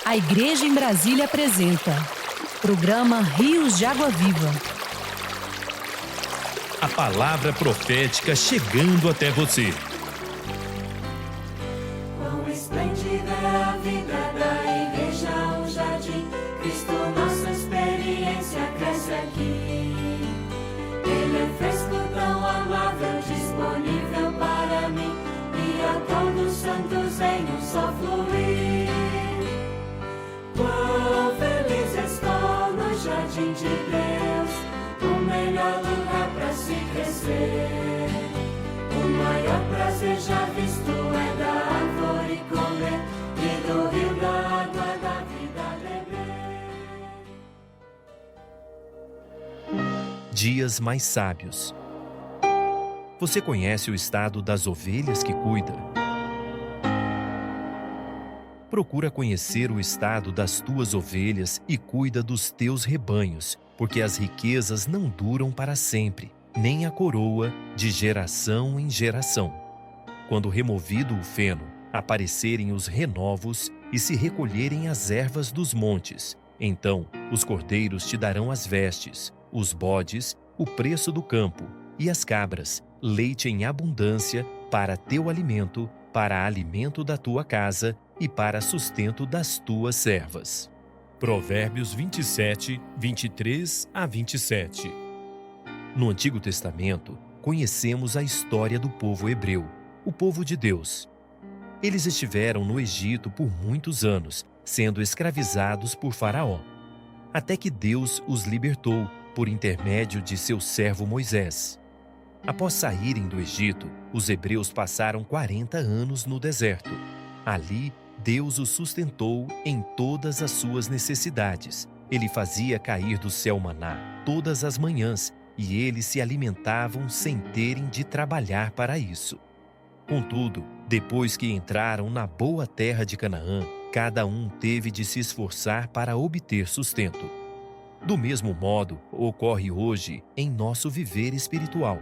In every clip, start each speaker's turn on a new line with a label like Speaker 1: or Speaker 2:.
Speaker 1: A Igreja em Brasília apresenta Programa Rios de Água Viva.
Speaker 2: A palavra profética chegando até você.
Speaker 3: Quão esplêndida é a vida da Igreja, um jardim. Cristo, nossa experiência cresce aqui. Ele é fresco, tão amável, disponível para mim. E a todos os santos em um só fluir. Quão feliz estou no jardim de Deus, o melhor lugar para se crescer. O maior prazer já visto é da árvore comer e do rio da água da vida beber.
Speaker 2: Dias mais sábios. Você conhece o estado das ovelhas que cuida? Procura conhecer o estado das tuas ovelhas e cuida dos teus rebanhos, porque as riquezas não duram para sempre, nem a coroa de geração em geração. Quando removido o feno, aparecerem os renovos e se recolherem as ervas dos montes, então os cordeiros te darão as vestes, os bodes, o preço do campo, e as cabras, leite em abundância para teu alimento, para alimento da tua casa e para sustento das tuas servas. Provérbios 27, 23 a 27. No Antigo Testamento, conhecemos a história do povo hebreu, o povo de Deus. Eles estiveram no Egito por muitos anos, sendo escravizados por Faraó, até que Deus os libertou por intermédio de seu servo Moisés. Após saírem do Egito, os hebreus passaram 40 anos no deserto. Ali, Deus os sustentou em todas as suas necessidades. Ele fazia cair do céu maná todas as manhãs, e eles se alimentavam sem terem de trabalhar para isso. Contudo, depois que entraram na boa terra de Canaã, cada um teve de se esforçar para obter sustento. Do mesmo modo, ocorre hoje em nosso viver espiritual.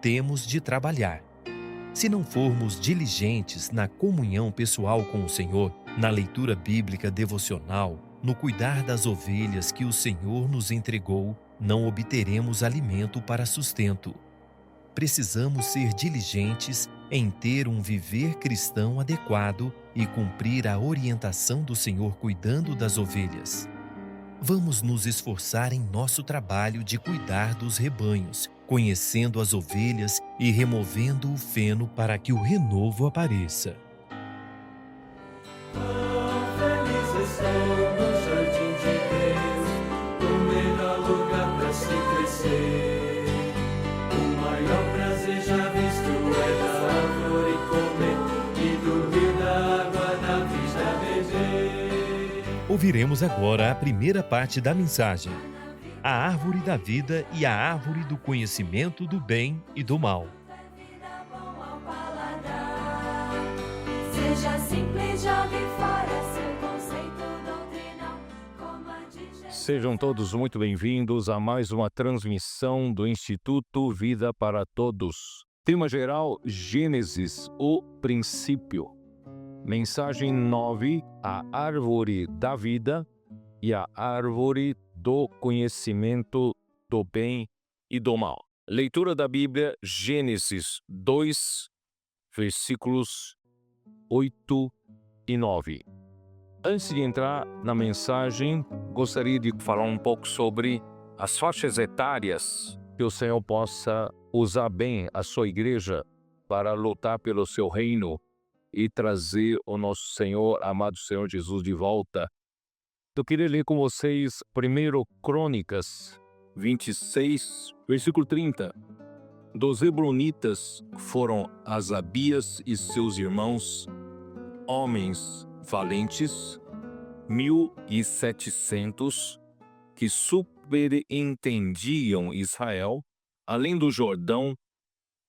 Speaker 2: Temos de trabalhar. Se não formos diligentes na comunhão pessoal com o Senhor, na leitura bíblica devocional, no cuidar das ovelhas que o Senhor nos entregou, não obteremos alimento para sustento. Precisamos ser diligentes em ter um viver cristão adequado e cumprir a orientação do Senhor cuidando das ovelhas. Vamos nos esforçar em nosso trabalho de cuidar dos rebanhos, conhecendo as ovelhas e removendo o feno para que o renovo apareça.
Speaker 3: Quão feliz estou no jardim de Deus, o melhor lugar para se crescer. O maior prazer já visto é da árvore comer e do rio da água da vida beber.
Speaker 2: Ouviremos agora a primeira parte da mensagem: a árvore da vida e a árvore do conhecimento do bem e do mal.
Speaker 3: Vida bom ao paladar. Seja simples, jogue fora seu conceito doutrinal. Coma de Jesus.
Speaker 4: Sejam todos muito bem-vindos a mais uma transmissão do Instituto Vida para Todos. Tema geral: Gênesis, o princípio. Mensagem 9, a árvore da vida e a árvore do conhecimento do bem e do mal. Leitura da Bíblia, Gênesis 2, versículos 8 e 9. Antes de entrar na mensagem, gostaria de falar um pouco sobre as faixas etárias, que o Senhor possa usar bem a sua igreja para lutar pelo seu reino e trazer o nosso Senhor, amado Senhor Jesus, de volta. Eu queria ler com vocês 1 Crônicas 26, versículo 30. Dos Hebronitas foram Asabias e seus irmãos, homens valentes, 1.700, que superentendiam Israel, além do Jordão,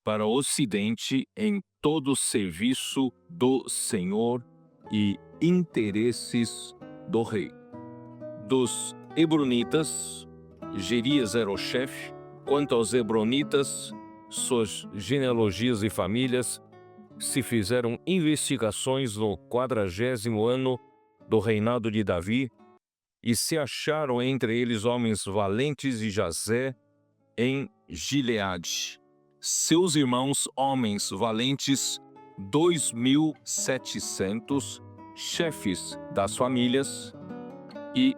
Speaker 4: para o ocidente, em todo o serviço do Senhor e interesses do rei. Dos Hebronitas, Jerias era o chefe. Quanto aos Hebronitas, suas genealogias e famílias, se fizeram investigações no 40º ano do reinado de Davi, e se acharam entre eles homens valentes de Jazé em Gileade. Seus irmãos, homens valentes, 2.700, chefes das famílias, e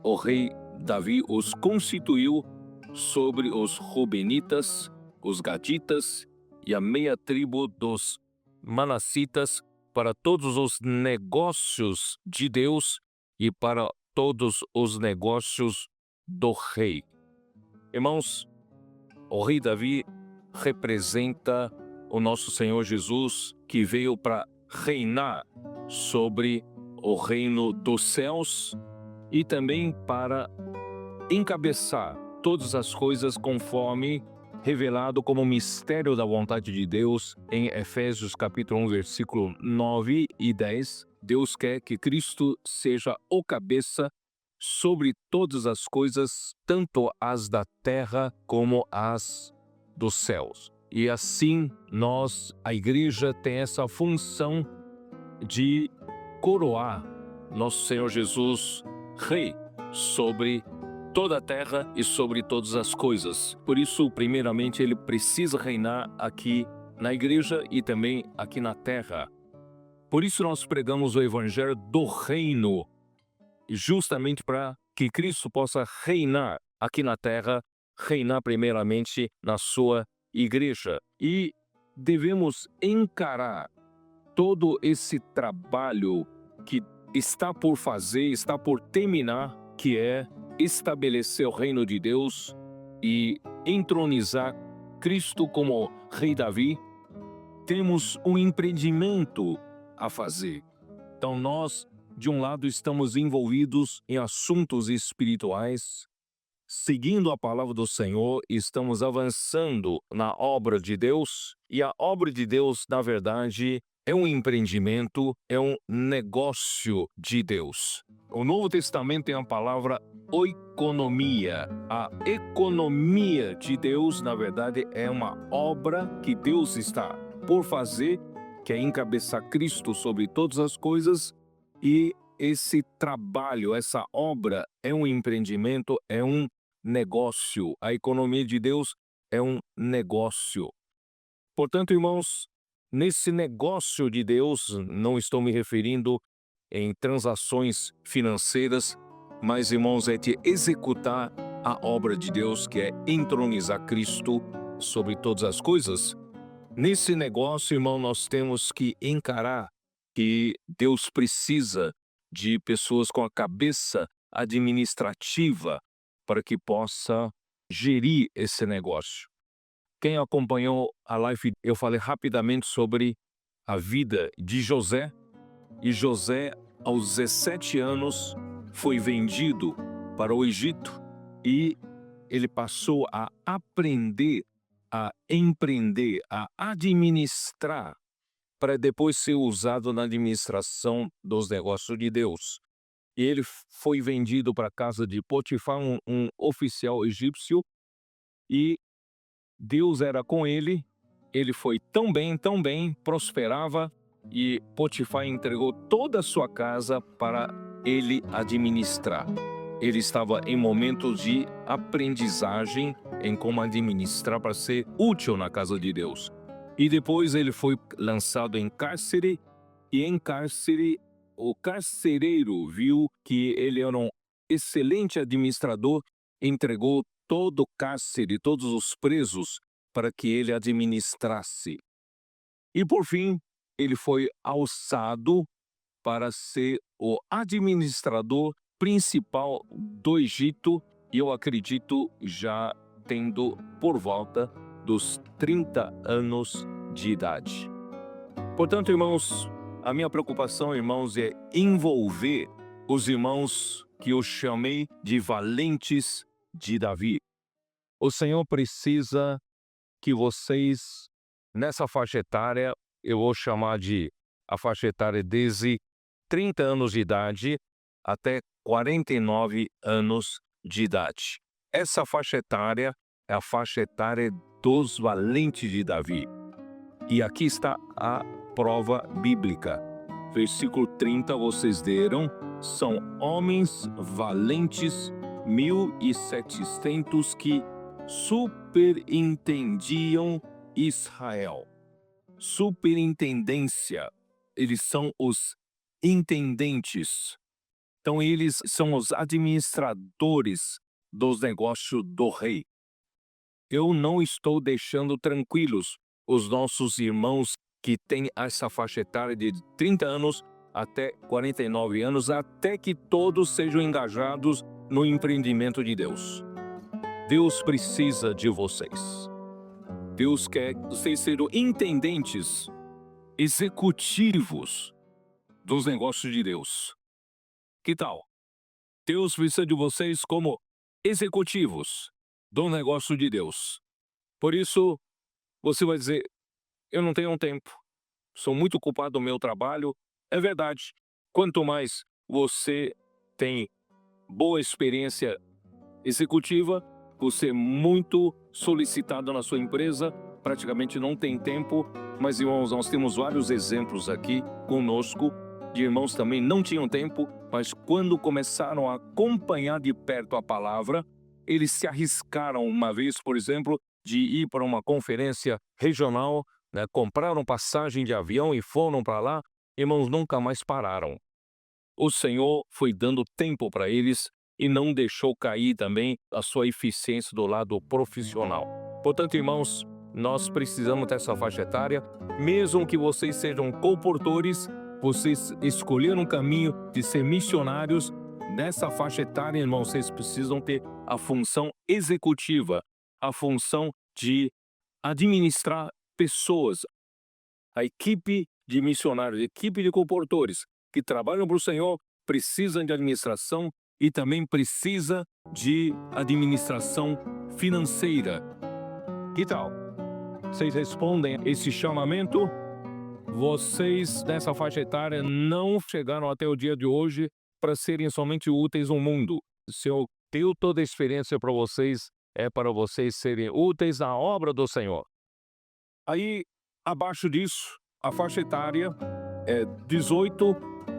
Speaker 4: o rei Davi os constituiu sobre os Rubenitas, os Gaditas e a meia tribo dos Manassitas para todos os negócios de Deus e para todos os negócios do rei. Irmãos, o rei Davi representa o nosso Senhor Jesus, que veio para reinar sobre o reino dos céus e também para encabeçar todas as coisas conforme revelado como mistério da vontade de Deus em Efésios capítulo 1, versículo 9 e 10. Deus quer que Cristo seja o cabeça sobre todas as coisas, tanto as da terra como as dos céus. E assim nós, a igreja, tem essa função de coroar nosso Senhor Jesus, Rei, sobre toda a terra e sobre todas as coisas. Por isso, primeiramente, ele precisa reinar aqui na igreja e também aqui na terra. Por isso nós pregamos o evangelho do reino, justamente para que Cristo possa reinar aqui na terra, reinar primeiramente na sua igreja. E devemos encarar todo esse trabalho que está por fazer, está por terminar, que é estabelecer o reino de Deus e entronizar Cristo como Rei Davi. Temos um empreendimento a fazer. Então nós, de um lado, estamos envolvidos em assuntos espirituais, seguindo a palavra do Senhor, estamos avançando na obra de Deus, e a obra de Deus, na verdade, é um empreendimento, é um negócio de Deus. O Novo Testamento tem a palavra oikonomia. A economia de Deus, na verdade, é uma obra que Deus está por fazer, que é encabeçar Cristo sobre todas as coisas, e esse trabalho, essa obra é um empreendimento, é um negócio. A economia de Deus é um negócio. Portanto, irmãos, nesse negócio de Deus, não estou me referindo em transações financeiras, mas, irmãos, é de executar a obra de Deus, que é entronizar Cristo sobre todas as coisas. Nesse negócio, irmão, nós temos que encarar que Deus precisa de pessoas com a cabeça administrativa para que possa gerir esse negócio. Quem acompanhou a live, eu falei rapidamente sobre a vida de José. E José, aos 17 anos, foi vendido para o Egito e ele passou a aprender, a empreender, a administrar, para depois ser usado na administração dos negócios de Deus. E ele foi vendido para a casa de Potifar, um oficial egípcio, e Deus era com ele, ele foi tão bem, prosperava, e Potifar entregou toda a sua casa para ele administrar. Ele estava em momentos de aprendizagem em como administrar para ser útil na casa de Deus. E depois ele foi lançado em cárcere, e em cárcere o carcereiro viu que ele era um excelente administrador, entregou todo o cárcere, todos os presos, para que ele administrasse. E por fim, ele foi alçado para ser o administrador principal do Egito, e eu acredito já tendo por volta dos 30 anos de idade. Portanto, irmãos, a minha preocupação, irmãos, é envolver os irmãos que eu chamei de valentes de Davi. O Senhor precisa que vocês, nessa faixa etária, eu vou chamar de a faixa etária desde 30 anos de idade até 49 anos de idade. Essa faixa etária é a faixa etária dos valentes de Davi. E aqui está a prova bíblica. versículo 30, vocês leram, são homens valentes, 1.700 que superintendiam Israel. Superintendência, eles são os intendentes. Então, eles são os administradores dos negócios do rei. Eu não estou deixando tranquilos os nossos irmãos que têm essa faixa etária de 30 anos até 49 anos, até que todos sejam engajados no empreendimento de Deus. Deus precisa de vocês. Deus quer que vocês sejam intendentes, executivos dos negócios de Deus. Que tal? Deus precisa de vocês como executivos do negócio de Deus. Por isso, você vai dizer, eu não tenho tempo, sou muito ocupado no meu trabalho. É verdade, quanto mais você tem boa experiência executiva, você é muito solicitado na sua empresa, praticamente não tem tempo. Mas, irmãos, nós temos vários exemplos aqui conosco, de irmãos também não tinham tempo, mas quando começaram a acompanhar de perto a palavra, eles se arriscaram uma vez, por exemplo, de ir para uma conferência regional, né, compraram passagem de avião e foram para lá. Irmãos, nunca mais pararam. O Senhor foi dando tempo para eles e não deixou cair também a sua eficiência do lado profissional. Portanto, irmãos, nós precisamos dessa faixa etária, mesmo que vocês sejam colportores, vocês escolheram um caminho de ser missionários. Nessa faixa etária, irmãos, vocês precisam ter a função executiva, a função de administrar pessoas, a equipe de missionários, a equipe de colportores que trabalham para o Senhor precisam de administração e também precisa de administração financeira. Que tal? Vocês respondem esse chamamento? Vocês, nessa faixa etária, não chegaram até o dia de hoje para serem somente úteis no mundo. Se eu tenho toda a experiência para vocês, é para vocês serem úteis na obra do Senhor. Aí, abaixo disso, a faixa etária é 18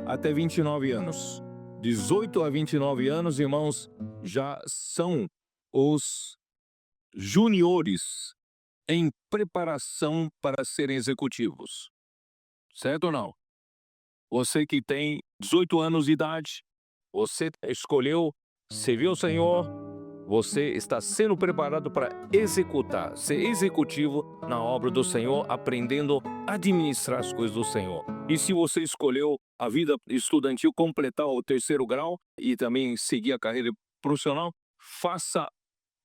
Speaker 4: até 29 anos. 18 a 29 anos, irmãos, já são os juniores em preparação para serem executivos. Certo ou não? Você que tem 18 anos de idade, você escolheu servir ao Senhor, você está sendo preparado para executar, ser executivo na obra do Senhor, aprendendo a administrar as coisas do Senhor. E se você escolheu a vida estudantil, completar o 3º grau e também seguir a carreira profissional, faça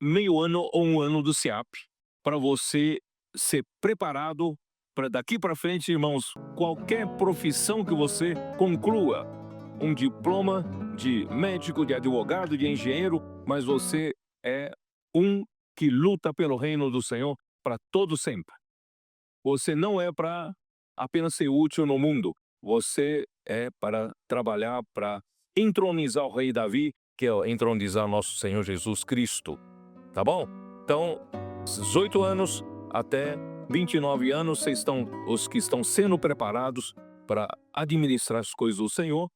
Speaker 4: meio ano ou um ano do SEAP para você ser preparado para daqui para frente, irmãos, qualquer profissão que você conclua, um diploma de médico, de advogado, de engenheiro, mas você é um que luta pelo reino do Senhor para todo sempre. Você não é para apenas ser útil no mundo, você é para trabalhar para entronizar o rei Davi, que é entronizar nosso Senhor Jesus Cristo. Tá bom? Então, 18 anos até 29 anos, vocês estão os que estão sendo preparados para administrar as coisas do Senhor.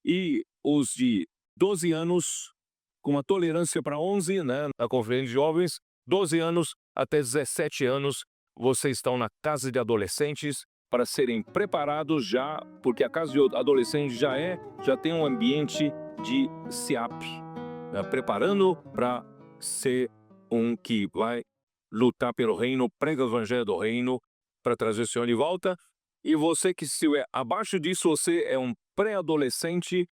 Speaker 4: E os de 12 anos, com a tolerância para 11, né, na conferência de jovens, 12 anos até 17 anos, vocês estão na casa de adolescentes para serem preparados já, porque a casa de adolescentes já tem um ambiente de SEAP, né, preparando para ser um que vai lutar pelo reino, prega o evangelho do reino para trazer o Senhor de volta. E você que estiver abaixo disso, você é um pré-adolescente,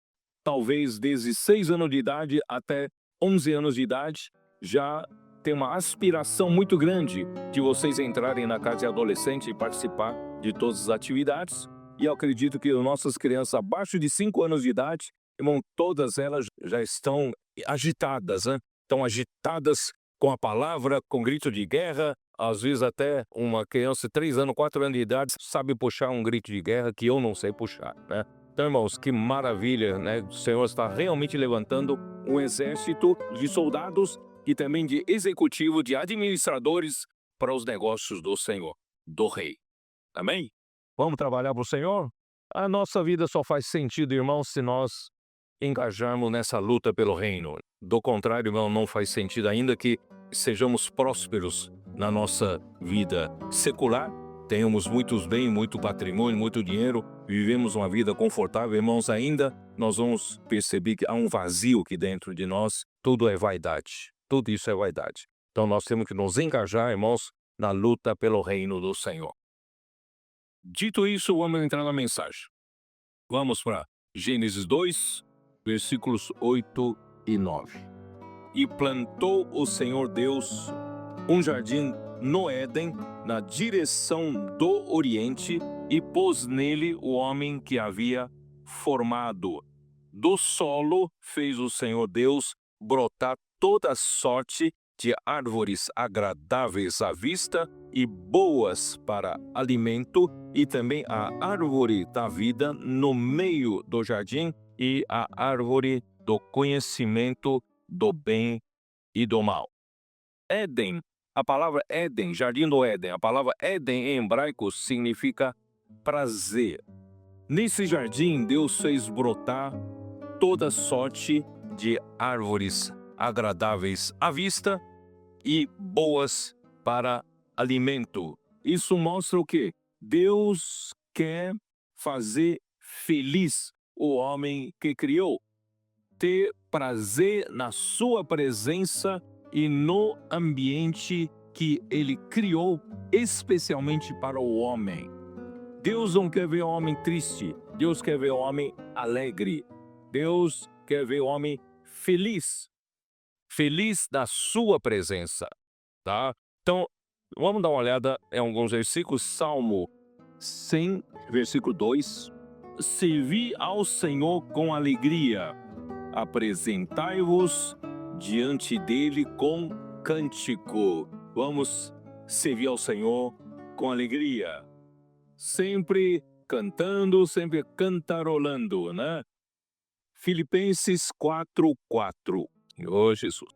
Speaker 4: talvez desde 6 anos de idade até 11 anos de idade, já tem uma aspiração muito grande de vocês entrarem na casa de adolescente e participar de todas as atividades. E eu acredito que nossas crianças abaixo de 5 anos de idade, irmão, todas elas já estão agitadas, né? Estão agitadas com a palavra, com grito de guerra. Às vezes até uma criança de 3 anos, 4 anos de idade sabe puxar um grito de guerra que eu não sei puxar, né? Então, irmãos, que maravilha, né? O Senhor está realmente levantando um exército de soldados e também de executivo, de administradores para os negócios do Senhor, do Rei. Amém? Vamos trabalhar para o Senhor? A nossa vida só faz sentido, irmãos, se nós engajarmos nessa luta pelo reino. Do contrário, irmão, não faz sentido, ainda que sejamos prósperos na nossa vida secular, tenhamos muitos bens, muito patrimônio, muito dinheiro, vivemos uma vida confortável, irmãos, ainda nós vamos perceber que há um vazio aqui dentro de nós, tudo é vaidade, tudo isso é vaidade. Então nós temos que nos engajar, irmãos, na luta pelo reino do Senhor. Dito isso, vamos entrar na mensagem. Vamos para Gênesis 2, versículos 8 e 9. E plantou o Senhor Deus um jardim no Éden, na direção do Oriente, e pôs nele o homem que havia formado. Do solo fez o Senhor Deus brotar toda sorte de árvores agradáveis à vista e boas para alimento, e também a árvore da vida no meio do jardim e a árvore do conhecimento do bem e do mal. Éden, a palavra Éden, jardim do Éden, a palavra Éden em hebraico significa prazer. Nesse jardim, Deus fez brotar toda sorte de árvores agradáveis à vista e boas para alimento. Isso mostra o quê? Deus quer fazer feliz o homem que criou, ter prazer na sua presença e no ambiente que ele criou especialmente para o homem. Deus não quer ver o homem triste, Deus quer ver o homem alegre, Deus quer ver o homem feliz, feliz da sua presença, tá? Então, vamos dar uma olhada em alguns versículos. Salmo 100, versículo 2. Servi ao Senhor com alegria, apresentai-vos diante dele com cântico. Vamos servir ao Senhor com alegria, sempre cantando, sempre cantarolando, né? Filipenses 4:4. Ô Jesus.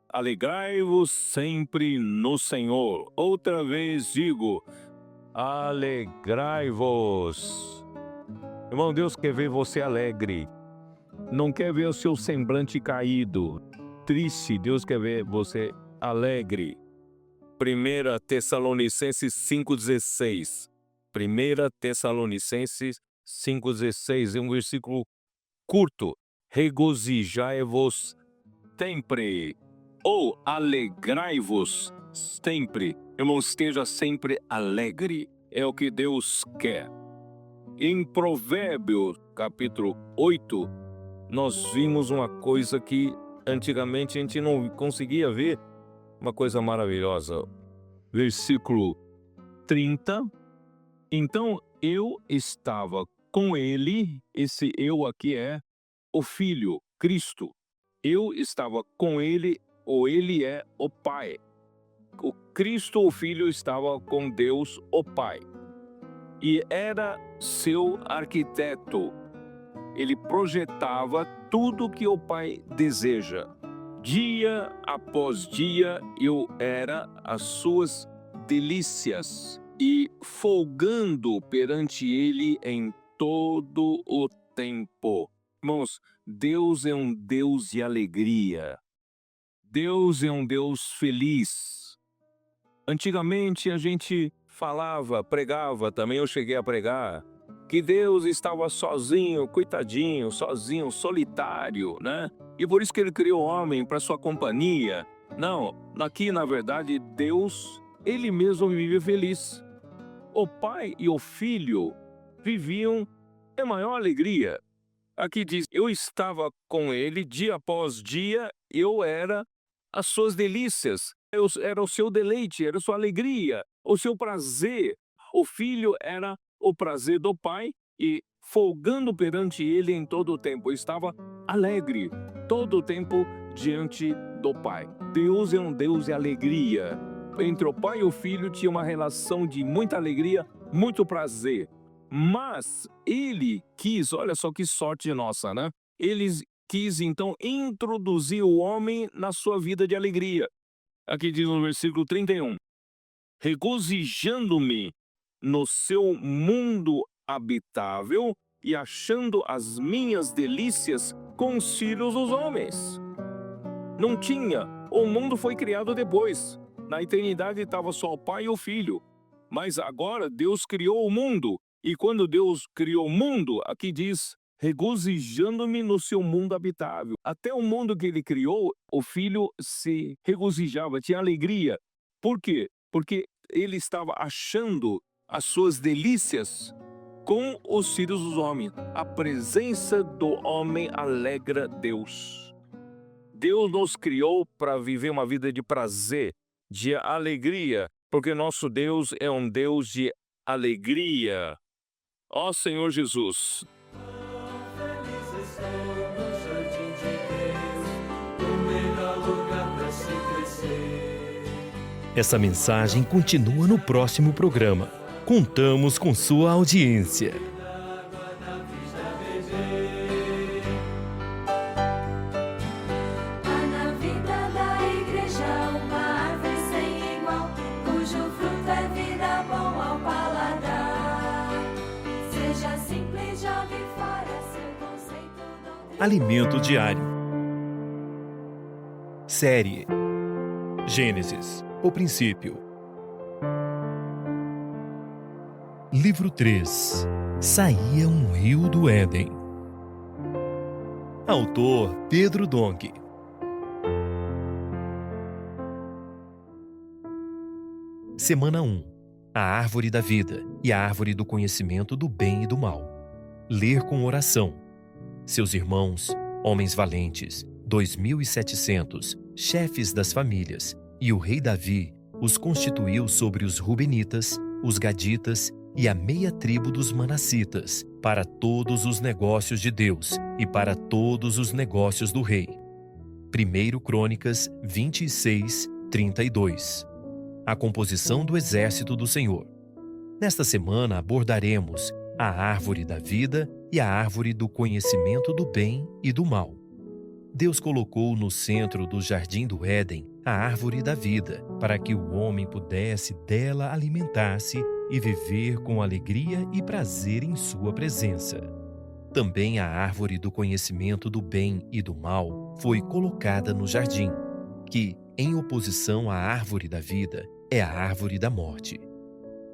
Speaker 4: Alegrai-vos sempre no Senhor. Outra vez digo, alegrai-vos. Irmão, Deus quer ver você alegre. Não quer ver o seu semblante caído, triste. Deus quer ver você alegre. 1 Tessalonicenses 5,16. 1 Tessalonicenses 5,16 é um versículo curto. Regozijai-vos sempre, ou alegrai-vos sempre. Irmão, esteja sempre alegre. É o que Deus quer. Em Provérbios, capítulo 8, nós vimos uma coisa que antigamente a gente não conseguia ver, uma coisa maravilhosa. Versículo 30. Então eu estava com ele, esse eu aqui é o Filho, Cristo. Eu estava com ele, ou ele é o Pai. O Cristo, o Filho, estava com Deus, o Pai. E era seu arquiteto. Ele projetava tudo que o Pai deseja. Dia após dia, eu era as suas delícias e folgando perante ele em todo o tempo. Irmãos, Deus é um Deus de alegria. Deus é um Deus feliz. Antigamente a gente falava, pregava, também eu cheguei a pregar, que Deus estava sozinho, coitadinho, sozinho, solitário, né? E por isso que ele criou o homem para sua companhia. Não, aqui na verdade Deus, ele mesmo vivia feliz. O Pai e o Filho viviam em maior alegria. Aqui diz, eu estava com ele dia após dia, eu era as suas delícias, eu era o seu deleite, era a sua alegria, o seu prazer. O Filho era o prazer do Pai e folgando perante ele em todo o tempo. Eu estava alegre todo o tempo diante do Pai. Deus é um Deus de alegria. Entre o Pai e o Filho tinha uma relação de muita alegria, muito prazer. Mas ele quis, olha só que sorte nossa, né? Ele quis então introduzir o homem na sua vida de alegria. Aqui diz no versículo 31. Regozijando-me no seu mundo habitável e achando as minhas delícias com os filhos dos homens. Não tinha, o mundo foi criado depois. Na eternidade estava só o Pai e o Filho. Mas agora Deus criou o mundo. E quando Deus criou o mundo, aqui diz, regozijando-me no seu mundo habitável. Até o mundo que ele criou, o Filho se regozijava, tinha alegria. Por quê? Porque ele estava achando as suas delícias com os filhos dos homens. A presença do homem alegra Deus. Deus nos criou para viver uma vida de prazer, de alegria, porque nosso Deus é um Deus de alegria. Ó Senhor Jesus.
Speaker 3: Feliz estou no jardim de Deus, o melhor lugar para se crescer.
Speaker 2: Essa mensagem continua no próximo programa. Contamos com sua audiência.
Speaker 3: Há na vida da igreja uma árvore sem igual, cujo fruto é vida bom ao paladar. Seja simples, jogue fora seu conceito.
Speaker 2: Alimento diário. Série Gênesis, o princípio. Livro 3. Saía um rio do Éden. Autor Pedro Dong. Semana 1. A árvore da vida e a árvore do conhecimento do bem e do mal. Ler com oração. Seus irmãos, homens valentes, 2.700, chefes das famílias, e o rei Davi os constituiu sobre os Rubenitas, os Gaditas e a meia tribo dos Manassitas, para todos os negócios de Deus e para todos os negócios do rei. 1 Crônicas 26, 32. A composição do exército do Senhor. Nesta semana abordaremos a árvore da vida e a árvore do conhecimento do bem e do mal. Deus colocou no centro do jardim do Éden a árvore da vida, para que o homem pudesse dela alimentar-se e viver com alegria e prazer em sua presença. Também a árvore do conhecimento do bem e do mal foi colocada no jardim, que, em oposição à árvore da vida, é a árvore da morte.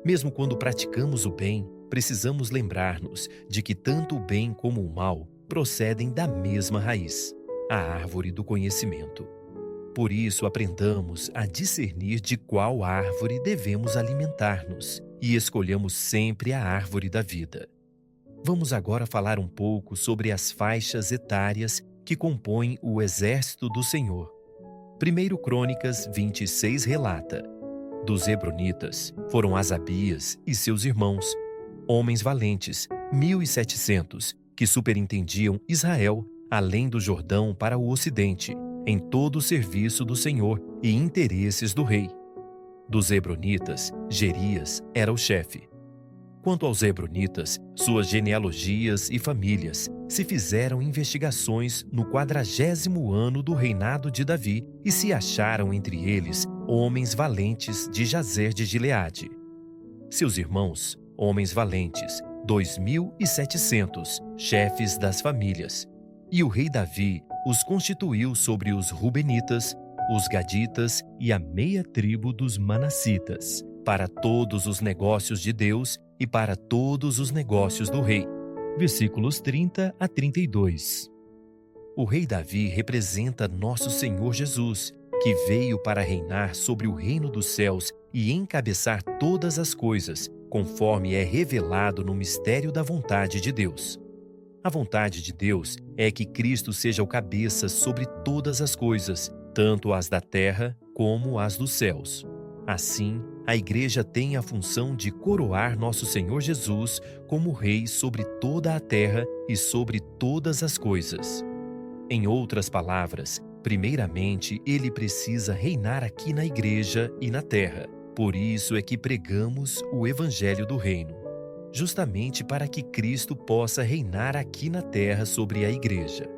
Speaker 2: Mesmo quando praticamos o bem, precisamos lembrar-nos de que tanto o bem como o mal procedem da mesma raiz, a árvore do conhecimento. Por isso, aprendamos a discernir de qual árvore devemos alimentar-nos e escolhamos sempre a árvore da vida. Vamos agora falar um pouco sobre as faixas etárias que compõem o exército do Senhor. 1 Crônicas 26 relata: dos Hebronitas foram Asabias e seus irmãos, homens valentes, 1.700, que superintendiam Israel, além do Jordão para o ocidente, em todo o serviço do Senhor e interesses do rei. Dos Hebronitas, Gerias era o chefe. Quanto aos Hebronitas, suas genealogias e famílias, se fizeram investigações no 40º ano do reinado de Davi e se acharam entre eles homens valentes de Jazer de Gileade. Seus irmãos, homens valentes, 2.700, chefes das famílias. E o rei Davi os constituiu sobre os Rubenitas, os Gaditas e a meia tribo dos Manassitas, para todos os negócios de Deus e para todos os negócios do rei. Versículos 30 a 32. O rei Davi representa nosso Senhor Jesus, que veio para reinar sobre o reino dos céus e encabeçar todas as coisas, conforme é revelado no mistério da vontade de Deus. A vontade de Deus é que Cristo seja o cabeça sobre todas as coisas, tanto as da terra como as dos céus. Assim, a Igreja tem a função de coroar nosso Senhor Jesus como Rei sobre toda a terra e sobre todas as coisas. Em outras palavras, primeiramente, Ele precisa reinar aqui na Igreja e na terra. Por isso é que pregamos o Evangelho do Reino, justamente para que Cristo possa reinar aqui na terra sobre a Igreja.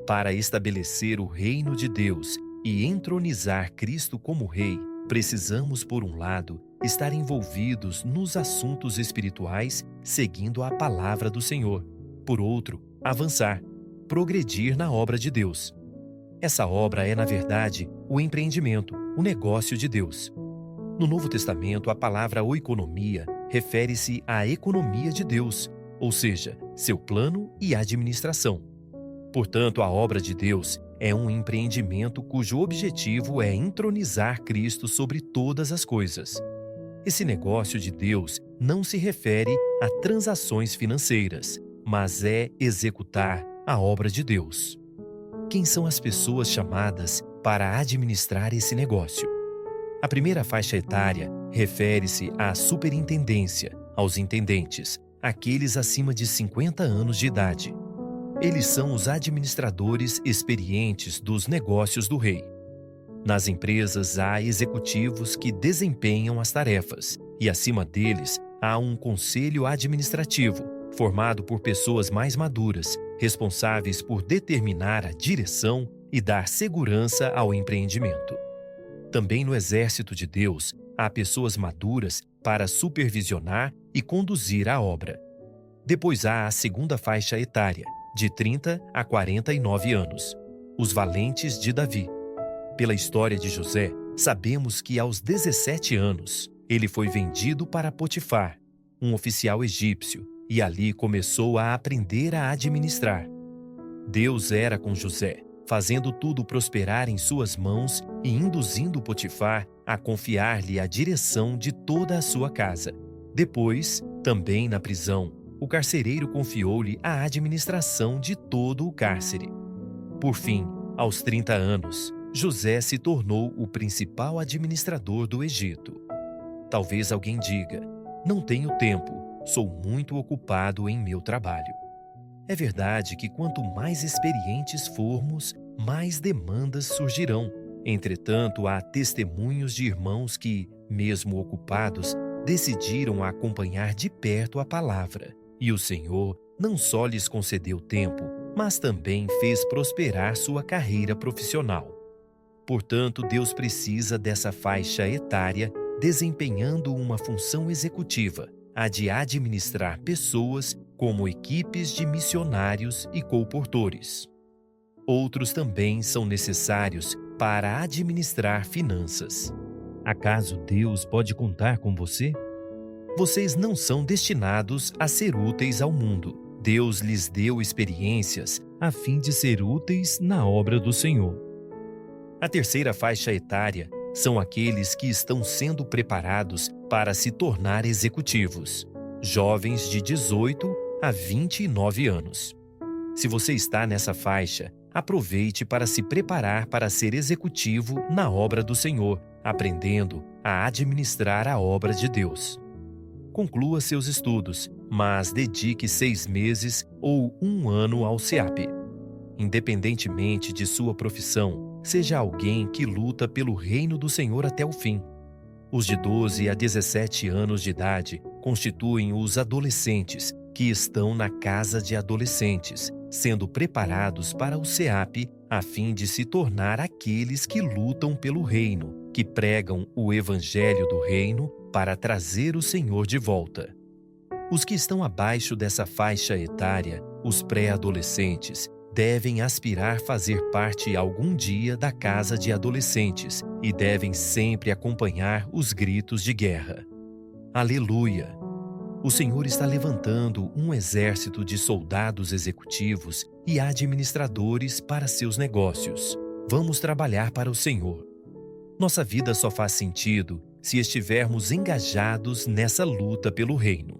Speaker 2: Para estabelecer o reino de Deus e entronizar Cristo como Rei, precisamos, por um lado, estar envolvidos nos assuntos espirituais, seguindo a palavra do Senhor. Por outro, avançar, progredir na obra de Deus. Essa obra é, na verdade, o empreendimento, o negócio de Deus. No Novo Testamento, a palavra oikonomia refere-se à economia de Deus, ou seja, seu plano e administração. Portanto, a obra de Deus é um empreendimento cujo objetivo é entronizar Cristo sobre todas as coisas. Esse negócio de Deus não se refere a transações financeiras, mas é executar a obra de Deus. Quem são as pessoas chamadas para administrar esse negócio? A primeira faixa etária refere-se à superintendência, aos intendentes, aqueles acima de 50 anos de idade. Eles são os administradores experientes dos negócios do rei. Nas empresas há executivos que desempenham as tarefas, e acima deles há um conselho administrativo, formado por pessoas mais maduras, responsáveis por determinar a direção e dar segurança ao empreendimento. Também no exército de Deus, há pessoas maduras para supervisionar e conduzir a obra. Depois há a segunda faixa etária, de 30 a 49 anos, os valentes de Davi. Pela história de José, sabemos que aos 17 anos, ele foi vendido para Potifar, um oficial egípcio, e ali começou a aprender a administrar. Deus era com José, fazendo tudo prosperar em suas mãos e induzindo Potifar a confiar-lhe a direção de toda a sua casa. Depois, também na prisão, o carcereiro confiou-lhe a administração de todo o cárcere. Por fim, aos 30 anos, José se tornou o principal administrador do Egito. Talvez alguém diga: não tenho tempo, sou muito ocupado em meu trabalho. É verdade que quanto mais experientes formos, mais demandas surgirão. Entretanto, há testemunhos de irmãos que, mesmo ocupados, decidiram acompanhar de perto a palavra. E o Senhor não só lhes concedeu tempo, mas também fez prosperar sua carreira profissional. Portanto, Deus precisa dessa faixa etária desempenhando uma função executiva, a de administrar pessoas como equipes de missionários e colportores. Outros também são necessários para administrar finanças. Acaso Deus pode contar com você? Vocês não são destinados a ser úteis ao mundo. Deus lhes deu experiências a fim de ser úteis na obra do Senhor. A terceira faixa etária são aqueles que estão sendo preparados para se tornar executivos, jovens de 18 a 29 anos. Se você está nessa faixa, aproveite para se preparar para ser executivo na obra do Senhor, aprendendo a administrar a obra de Deus. Conclua seus estudos, mas dedique 6 meses ou 1 ano ao SEAP. Independentemente de sua profissão, seja alguém que luta pelo reino do Senhor até o fim. Os de 12 a 17 anos de idade constituem os adolescentes que estão na casa de adolescentes, sendo preparados para o SEAP a fim de se tornar aqueles que lutam pelo reino, que pregam o evangelho do reino para trazer o Senhor de volta. Os que estão abaixo dessa faixa etária, os pré-adolescentes, devem aspirar fazer parte algum dia da casa de adolescentes e devem sempre acompanhar os gritos de guerra. Aleluia! O Senhor está levantando um exército de soldados executivos e administradores para seus negócios. Vamos trabalhar para o Senhor. Nossa vida só faz sentido se estivermos engajados nessa luta pelo reino.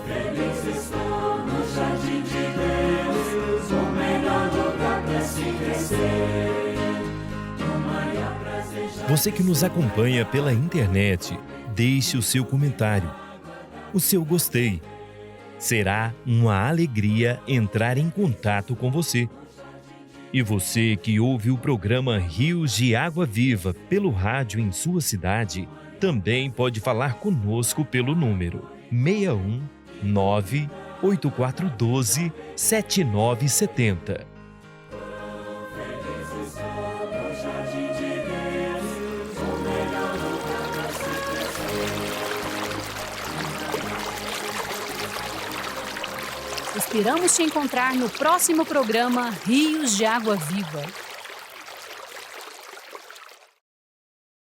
Speaker 3: Feliz estou no jardim de Deus, o melhor lugar para se crescer. O maior prazer já...
Speaker 2: Você que nos acompanha pela internet, deixe o seu comentário, o seu gostei. Será uma alegria entrar em contato com você. E você que ouve o programa Rios de Água Viva pelo rádio em sua cidade, também pode falar conosco pelo número 61 98412 7970.
Speaker 3: Feliz estou no jardim de Deus, o melhor
Speaker 1: Esperamos te encontrar no próximo programa Rios de Água Viva.